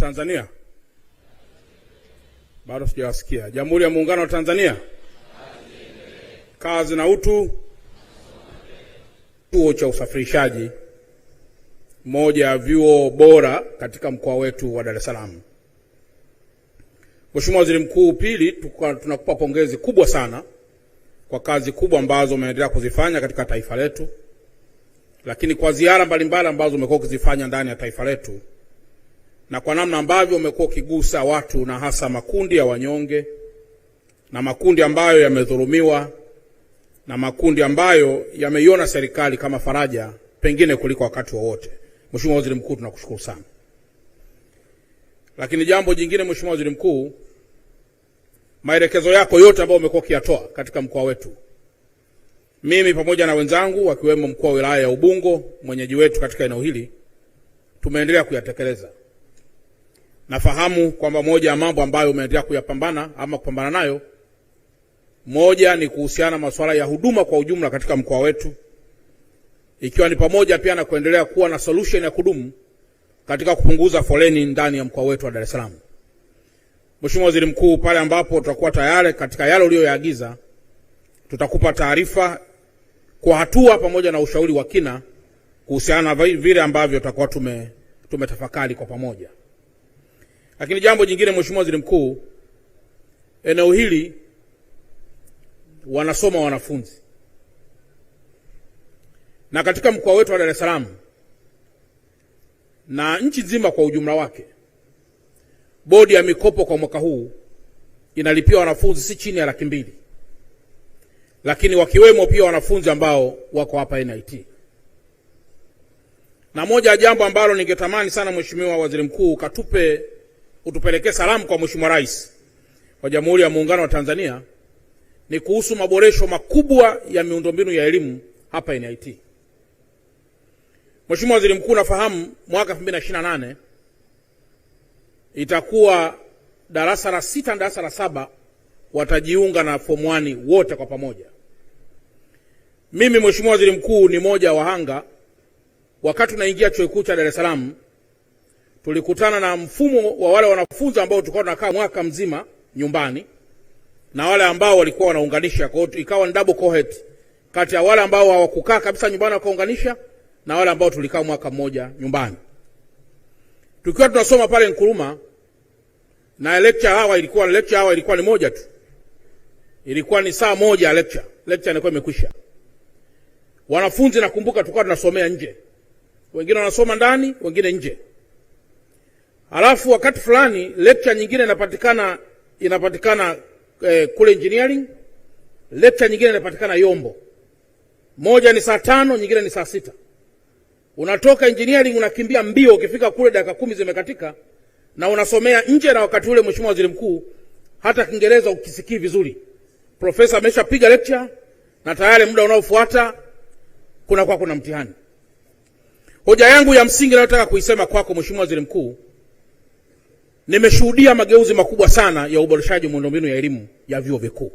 Tanzania. Bado sijawasikia. Jamhuri ya Muungano wa Tanzania. Kazi na utu. Chuo cha usafirishaji, moja ya vyuo bora katika mkoa wetu wa Dar es Salaam. Mheshimiwa Waziri Mkuu, pili, tunakupa pongezi kubwa sana kwa kazi kubwa ambazo umeendelea kuzifanya katika taifa letu, lakini kwa ziara mbalimbali ambazo umekuwa ukizifanya ndani ya taifa letu, na kwa namna ambavyo umekuwa ukigusa watu na hasa makundi ya wanyonge na makundi ambayo yamedhulumiwa na makundi ambayo yameiona serikali kama faraja pengine kuliko wakati wowote. Mheshimiwa Waziri Mkuu, tunakushukuru sana. Lakini jambo jingine, Mheshimiwa Waziri Mkuu, maelekezo yako yote ambayo umekuwa ukiyatoa katika mkoa wetu, mimi pamoja na wenzangu wakiwemo mkuu wa wilaya ya Ubungo, mwenyeji wetu katika eneo hili, tumeendelea kuyatekeleza. Nafahamu kwamba moja ya mambo ambayo umeendelea kupambana nayo, moja ni kuhusiana na masuala ya huduma kwa ujumla katika mkoa wetu, ikiwa ni pamoja pia na kuendelea kuwa na solution ya kudumu katika kupunguza foleni ndani ya mkoa wetu wa Dar es Salaam. Mheshimiwa Waziri Mkuu, pale ambapo tutakuwa tayari katika yale uliyoyaagiza, tutakupa taarifa kwa hatua pamoja na ushauri wa kina kuhusiana na vile ambavyo tutakuwa tumetafakari kwa pamoja. Lakini jambo jingine, Mheshimiwa Waziri Mkuu, eneo hili wanasoma wanafunzi, na katika mkoa wetu wa Dar es Salaam na nchi nzima kwa ujumla wake, bodi ya mikopo kwa mwaka huu inalipia wanafunzi si chini ya 200,000, lakini wakiwemo pia wanafunzi ambao wako hapa NIT. Na moja ya jambo ambalo ningetamani sana Mheshimiwa Waziri Mkuu utupelekee salamu kwa Mheshimiwa Rais wa Jamhuri ya Muungano wa Tanzania ni kuhusu maboresho makubwa ya miundombinu ya elimu hapa NIT. Mheshimiwa Waziri Mkuu, nafahamu mwaka 2028 itakuwa darasa la 6 na darasa la 7 watajiunga na form 1 wote kwa pamoja. Mimi Mheshimiwa Waziri Mkuu ni moja wa wahanga. Wakati tunaingia chuo kikuu cha Dar es Salaam, tulikutana na mfumo wa wale wanafunzi ambao tulikuwa tunakaa mwaka mzima nyumbani na wale ambao walikuwa wanaunganisha. Kwa hiyo ikawa ni double cohort kati ya wale ambao hawakukaa kabisa nyumbani wakaunganisha na wale ambao tulikaa mwaka mmoja nyumbani. Tukiwa tunasoma pale Nkuruma, na lecture hour ilikuwa ni moja tu. Ilikuwa ni saa moja lecture ilikuwa imekwisha. Wanafunzi nakumbuka tulikuwa tunasomea nje. Wengine wanasoma ndani, wengine nje. Alafu wakati fulani lecture nyingine inapatikana kule engineering, lecture nyingine inapatikana Yombo. Moja ni saa 5, nyingine ni saa 6. Unatoka engineering unakimbia mbio, ukifika kule dakika 10 zimekatika na unasomea nje. Na wakati ule Mheshimiwa Waziri Mkuu, hata Kiingereza ukisikii vizuri. Profesa ameshapiga lecture na tayari muda unaofuata kuna mtihani. Hoja yangu ya msingi nataka kuisema kwako Mheshimiwa Waziri Mkuu, nimeshuhudia mageuzi makubwa sana ya uboreshaji wa miundombinu ya elimu ya vyuo vikuu.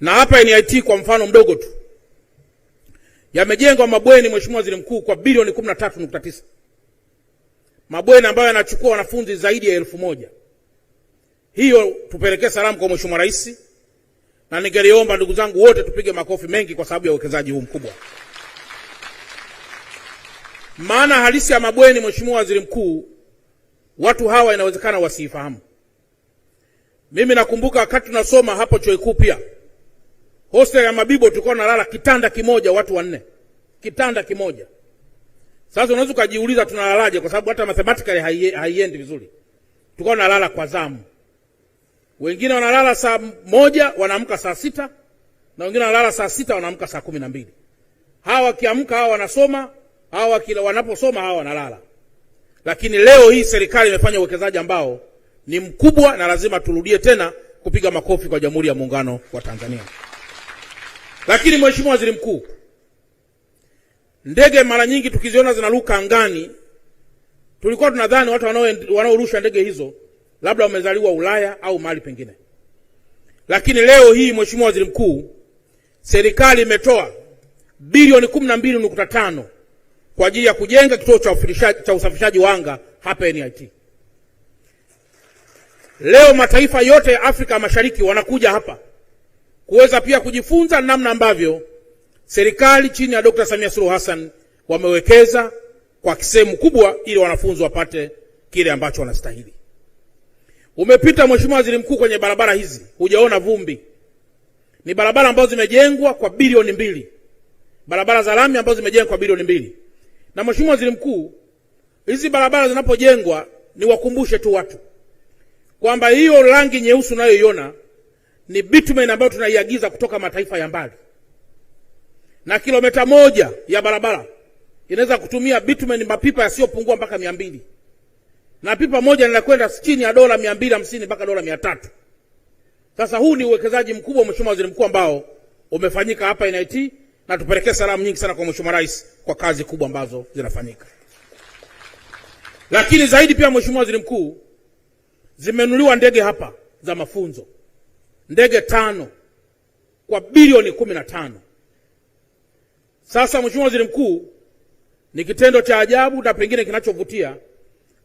Na hapa NIT kwa mfano mdogo tu, yamejengwa mabweni Mheshimiwa Waziri Mkuu kwa bilioni 13.9. Mabweni ambayo yanachukua wanafunzi zaidi ya 1,000. Hiyo tupelekee salamu kwa Mheshimiwa Rais, na ningeliomba ndugu zangu wote tupige makofi mengi kwa sababu ya uwekezaji huu mkubwa. Maana halisi ya mabweni, Mheshimiwa Waziri Mkuu, watu hawa inawezekana wasifahamu. Mimi nakumbuka wakati tunasoma hapo chuo kikuu pia, hostel ya Mabibo tulikuwa tunalala kitanda kimoja watu 4. Kitanda kimoja. Sasa unaweza kujiuliza tunalalaje, kwa sababu hata mathematically haiendi vizuri. Tulikuwa tunalala kwa zamu. Wengine wanalala saa 1 wanaamka saa 6, na wengine wanalala saa 6 wanaamka saa 12. Hawa wakiamka hawa wanasoma, hawa wanaposoma hawa wanalala. Lakini leo hii serikali imefanya uwekezaji ambao ni mkubwa, na lazima turudie tena kupiga makofi kwa Jamhuri ya Muungano wa Tanzania. Lakini Mheshimiwa Waziri Mkuu, ndege mara nyingi tukiziona zinaruka angani, tulikuwa tunadhani watu wanaorusha ndege hizo labda wamezaliwa Ulaya au mahali pengine. Lakini leo hii Mheshimiwa Waziri Mkuu, serikali imetoa bilioni 12.5 kwa ajili ya kujenga kituo cha usafirishaji wa anga hapa NIT. Leo mataifa yote ya Afrika Mashariki wanakuja hapa kuweza pia kujifunza namna ambavyo serikali chini ya Dr. Samia Suluhu Hassan wamewekeza kwa sehemu kubwa ili wanafunzi wapate kile ambacho wanastahili. Umepita Mheshimiwa Waziri Mkuu kwenye barabara hizi, hujaona vumbi. Ni barabara ambazo zimejengwa kwa bilioni 2. Barabara za lami ambazo zimejengwa kwa bilioni 2. Na Mheshimiwa Waziri Mkuu, hizi barabara zinapojengwa, ni wakumbushe tu watu kwamba hiyo rangi nyeusi unayoiona ni bitumen ambayo tunaiagiza kutoka mataifa ya mbali. Na kilomita 1 ya barabara inaweza kutumia bitumen mapipa yasiyopungua mpaka 200. Na pipa moja linakwenda chini ya dola 250 mpaka dola 300. Sasa huu ni uwekezaji mkubwa Mheshimiwa Waziri Mkuu ambao umefanyika hapa NIT, na tupelekee salamu nyingi sana kwa Mheshimiwa Rais kwa kazi kubwa ambazo zinafanyika. Lakini zaidi pia Mheshimiwa Waziri Mkuu, zimenunuliwa ndege hapa za mafunzo. Ndege 5 kwa bilioni 15. Sasa Mheshimiwa Waziri Mkuu, ni kitendo cha ajabu na pengine kinachovutia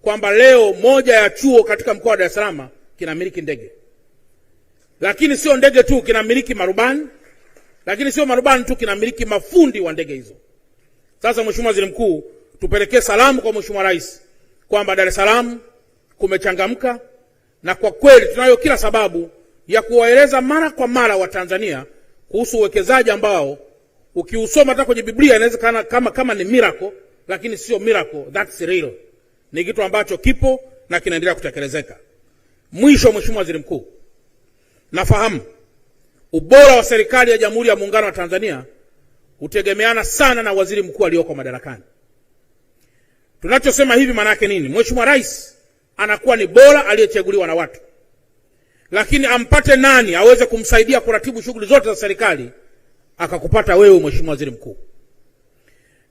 kwamba leo moja ya chuo katika mkoa wa Dar es Salaam kinamiliki ndege. Lakini sio ndege tu, kinamiliki marubani. Lakini sio marubani tu, kinamiliki mafundi wa ndege hizo. Sasa Mheshimiwa Waziri Mkuu, tupelekee salamu kwa Mheshimiwa Rais kwamba Dar es Salaam kumechangamka, na kwa kweli tunayo kila sababu ya kuwaeleza mara kwa mara wa Tanzania kuhusu uwekezaji ambao ukiusoma hata kwenye Biblia inawezekana kama ni miracle, lakini sio miracle, that's real. Ni kitu ambacho kipo na kinaendelea kutekelezeka. Mwisho Mheshimiwa Waziri Mkuu, nafahamu ubora wa serikali ya Jamhuri ya Muungano wa Tanzania hutegemeana sana na waziri mkuu aliyoko madarakani. Tunachosema hivi maana yake nini? Mheshimiwa Rais anakuwa ni bora aliyechaguliwa na watu. Lakini ampate nani aweze kumsaidia kuratibu shughuli zote za serikali? Akakupata wewe Mheshimiwa Waziri Mkuu.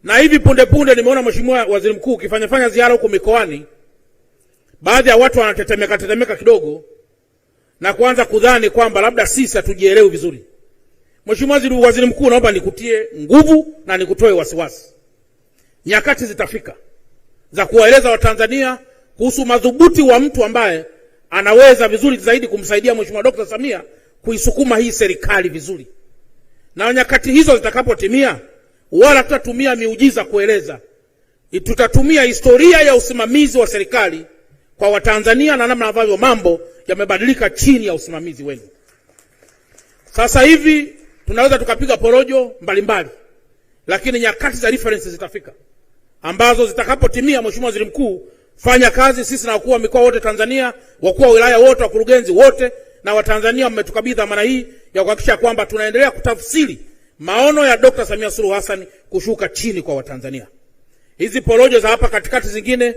Na hivi punde nimeona Mheshimiwa Waziri Mkuu ukifanya ziara huko mikoani, baadhi ya watu wanatetemeka kidogo na kuanza kudhani kwamba labda sisi hatujielewi vizuri. Mheshimiwa Waziri Mkuu, naomba nikutie nguvu na nikutoe wasiwasi. Nyakati zitafika za kuwaeleza Watanzania kuhusu madhubuti wa mtu ambaye anaweza vizuri zaidi kumsaidia Mheshimiwa Dr. Samia kuisukuma hii serikali vizuri. Na nyakati hizo zitakapotimia, wala tutatumia miujiza kueleza. Tutatumia historia ya usimamizi wa serikali kwa Watanzania na namna ambavyo mambo yamebadilika chini ya usimamizi wenu. Sasa hivi tunaweza tukapiga porojo mbalimbali, lakini nyakati za reference zitafika ambazo zitakapotimia, Mheshimiwa Waziri Mkuu, fanya kazi. Sisi na wakuu wa mikoa wote Tanzania, wakuu wa wilaya wote, wakurugenzi wote na Watanzania mmetukabidhi dhamana hii ya kuhakikisha kwamba tunaendelea kutafsiri maono ya Dr. Samia Suluhu Hassan kushuka chini kwa Watanzania. Hizi porojo za hapa katikati zingine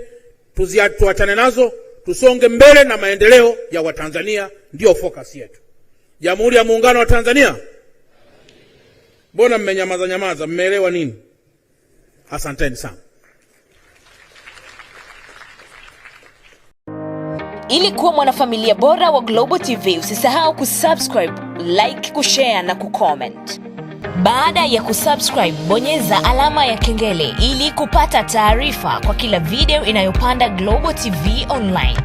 tuachane nazo, tusonge mbele na maendeleo ya Watanzania ndio focus yetu. Jamhuri ya Muungano wa Tanzania. Mbona mmenyamaza? Mmeelewa nini? Asanteni sana. Ili kuwa mwanafamilia bora wa Global TV, usisahau kusubscribe, like, kushare na kucomment. Baada ya kusubscribe, bonyeza alama ya kengele ili kupata taarifa kwa kila video inayopanda Global TV Online.